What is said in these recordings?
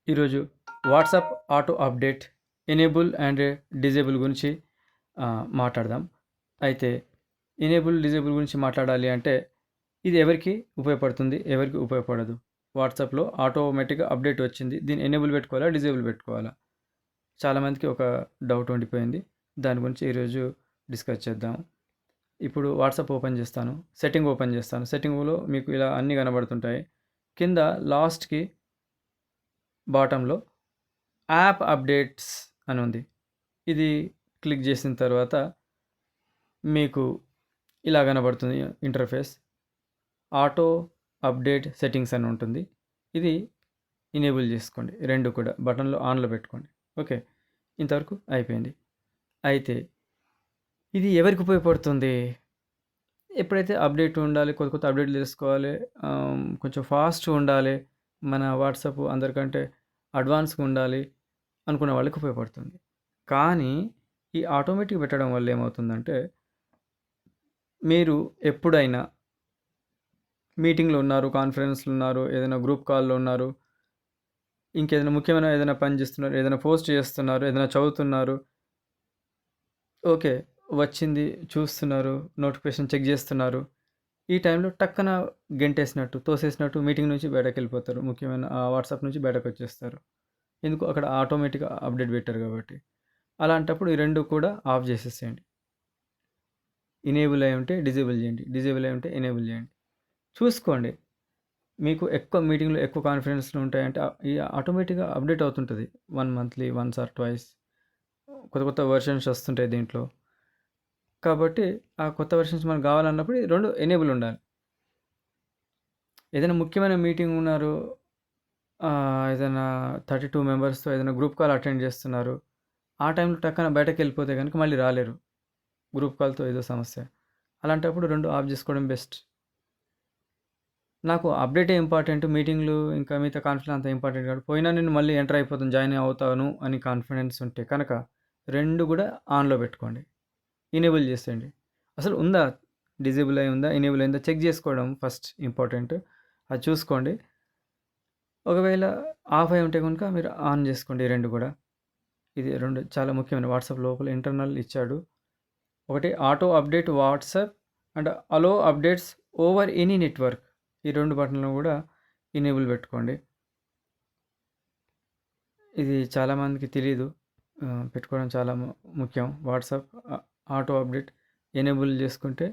ఈరోజు WhatsApp auto update enable and disable గురించి మాట్లాడదాం. అయితే ఎనేబుల్, డిజేబుల్ గురించి మాట్లాడాలి అంటే ఇది ఎవరికి ఉపయోగపడుతుంది, ఎవరికి ఉపయోగపడదు? వాట్సాప్‌లో ఆటోమేటిక్‌గా అప్డేట్ వచ్చింది. దీన్ని ఎనేబుల్ పెట్టుకోవాలా, డిజేబుల్ పెట్టుకోవాలా? చాలామందికి ఒక డౌట్ ఉండిపోయింది. దాని గురించి ఈరోజు డిస్కస్ చేద్దాం. ఇప్పుడు వాట్సాప్ ఓపెన్ చేస్తాను. సెట్టింగ్ ఓపెన్ చేస్తాను. సెట్టింగ్‌లో మీకు ఇలా అన్నీ కనబడుతుంటాయి. కింద లాస్ట్‌కి బాటంలో యాప్ అప్డేట్స్ అని ఉంది. ఇది క్లిక్ చేసిన తర్వాత మీకు ఇలా కనబడుతుంది ఇంటర్ఫేస్. ఆటో అప్డేట్ సెట్టింగ్స్ అని ఉంటుంది. ఇది ఎనేబుల్ చేసుకోండి. రెండు కూడా బటన్లో ఆన్లో పెట్టుకోండి. ఓకే, ఇంతవరకు అయిపోయింది. అయితే ఇది ఎవరికి ఉపయోగపడుతుంది? ఎప్పుడైతే అప్డేట్ ఉండాలి, కొత్త కొత్త అప్డేట్లు తెలుసుకోవాలి, కొంచెం ఫాస్ట్గా ఉండాలి, మన వాట్సాప్ అందరికంటే అడ్వాన్స్గా ఉండాలి అనుకున్న వాళ్ళకి ఉపయోగపడుతుంది. కానీ ఈ ఆటోమేటిక్ పెట్టడం వల్ల ఏమవుతుందంటే, మీరు ఎప్పుడైనా మీటింగ్లో ఉన్నారు, కాన్ఫరెన్స్లో ఉన్నారు, ఏదైనా గ్రూప్ కాల్లో ఉన్నారు, ఇంకేదైనా ముఖ్యమైన ఏదైనా పని చేస్తున్నారు, ఏదైనా పోస్ట్ చేస్తున్నారు, ఏదైనా చదువుతున్నారు, ఓకే, వచ్చింది చూస్తున్నారు, నోటిఫికేషన్ చెక్ చేస్తున్నారు. ఈ టైంలో టక్కన గెంటేసినట్టు, తోసేసినట్టు మీటింగ్ నుంచి బయటకెళ్ళిపోతారు. ముఖ్యమైన వాట్సాప్ నుంచి బయటకొచ్చేస్తారు. ఎందుకు? అక్కడ ఆటోమేటిక్‌గా అప్డేట్ పెట్టారు కాబట్టి. అలాంటప్పుడు ఈ 2 కూడా ఆఫ్ చేసేసేయండి. ఎనేబుల్ అయి ఉంటే డిజేబుల్ చేయండి. డిజేబుల్ అయి ఉంటే ఎనేబుల్ చేయండి. చూసుకోండి. మీకు ఎక్కువ మీటింగ్‌లు, ఎక్కువ కాన్ఫరెన్స్‌లు ఉంటాయంటే ఈ ఆటోమేటిక్‌గా అప్డేట్ అవుతుంటది. 1 మంత్లీ వన్స్ ఆర్ ట్వైస్ కొత్త కొత్త వెర్షన్స్ వస్తుంటాయి దీంట్లో. కాబట్టి ఆ కొత్త వెర్షన్స్ మనకు కావాలన్నప్పుడు ఈ 2 ఎనేబుల్ ఉండాలి. ఏదైనా ముఖ్యమైన మీటింగ్ ఉన్నారు, ఏదైనా 32 మెంబర్స్‌తో ఏదైనా గ్రూప్ కాల్ అటెండ్ చేస్తున్నారు. ఆ టైంలో టక్కన బయటకెళ్ళిపోతే గనుక మళ్ళీ రాలేరు. గ్రూప్ కాల్‌తో ఏదో సమస్య. అలాంటప్పుడు 2 ఆఫ్ చేసుకోవడం బెస్ట్. నాకు అప్డేటే ఇంపార్టెంట్, మీటింగ్‌లు ఇంకా మిగతా కాన్ఫరెన్స్ అంత ఇంపార్టెంట్ కాదు. పోయినా నేను మళ్ళీ ఎంటర్ అయిపోతాను, జాయిన్ అవుతాను అని కాన్ఫిడెన్స్ ఉంటే కనుక 2 కూడా ఆన్‌లో పెట్టుకోండి. ఎనేబుల్ చేసేయండి. అసలు ఉందా? డిజేబుల్ అయి ఉందా? ఎనేబుల్ అయిందా? చెక్ చేసుకోవడం ఫస్ట్ ఇంపార్టెంట్. అది చూసుకోండి. ఒకవేళ ఆఫ్ అయి ఉంటే గనుక మీరు ఆన్ చేసుకోండి ఈ 2 కూడా. ఇది 2 చాలా ముఖ్యమైన వాట్సాప్ లోపల ఇంటర్నల్ ఇచ్చాడు. ఒకటి auto update WhatsApp and allow updates over any network. ఈ 2 బటన్లు కూడా ఎనేబుల్ పెట్టుకోండి. ఇది చాలామందికి తెలీదు. పెట్టుకోవడం చాలా ముఖ్యం. వాట్సాప్ ఆటో అప్డేట్ ఎనేబుల్ చేసుకుంటే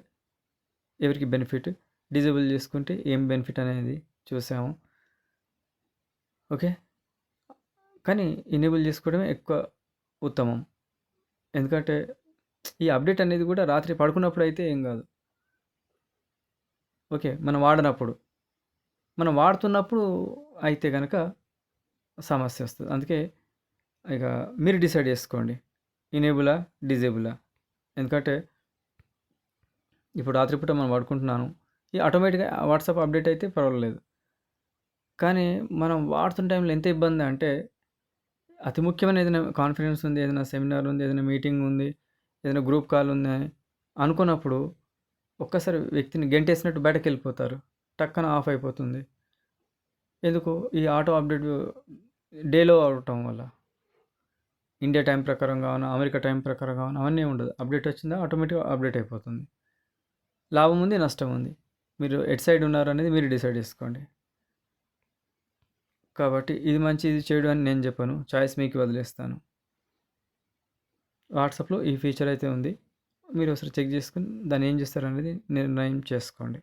ఎవరికి బెనిఫిట్, డిజేబుల్ చేసుకుంటే ఏం బెనిఫిట్ అనేది చూసాము. ఓకే, కానీ ఎనేబుల్ చేసుకోవడమే ఎక్కువ ఉత్తమం. ఎందుకంటే ఈ అప్డేట్ అనేది కూడా రాత్రి పడుకున్నప్పుడు అయితే ఏం కాదు. ఓకే, మనం వాడనప్పుడు, మనం వాడుతున్నప్పుడు అయితే కనుక సమస్య వస్తుంది. అందుకే ఇక మీరు డిసైడ్ చేసుకోండి, ఎనేబులా, డిజేబులా. ఎందుకంటే ఇప్పుడు రాత్రిపూట మనం పడుకుంటున్నాను, ఈ ఆటోమేటిక్‌గా వాట్సాప్ అప్డేట్ అయితే పర్వాలేదు. కానీ మనం వాడుతున్న టైంలో ఎంత ఇబ్బంది అంటే, అతి ముఖ్యమైన ఏదైనా కాన్ఫరెన్స్ ఉంది, ఏదైనా సెమినార్ ఉంది, ఏదైనా మీటింగ్ ఉంది, ఏదైనా గ్రూప్ కాల్ ఉంది అనుకున్నప్పుడు ఒక్కసారి వ్యక్తిని గెంటేసినట్టు బయటకెళ్ళిపోతారు. టక్కన ఆఫ్ అయిపోతుంది. ఎందుకు? ఈ ఆటో అప్డేట్ డేలో అవటం వల్ల. ఇండియా టైం ప్రకారం కావున, అమెరికా టైం ప్రకారం కావున అవన్నీ ఉండదు. అప్డేట్ వచ్చిందా ఆటోమేటిక్‌గా అప్డేట్ అయిపోతుంది. లాభం ఉంది, నష్టం ఉంది. మీరు ఎటు సైడ్ ఉన్నారనేది మీరు డిసైడ్ చేసుకోండి. కాబట్టి ఇది మంచి, ఇది చెడు అని నేను చెప్పను. చాయిస్ మీకు వదిలేస్తాను. వాట్సాప్‌లో ఈ ఫీచర్ అయితే ఉంది. మీరు ఒకసారి చెక్ చేసుకొని దాన్ని ఏం చేస్తారనేది నిర్ణయం చేసుకోండి.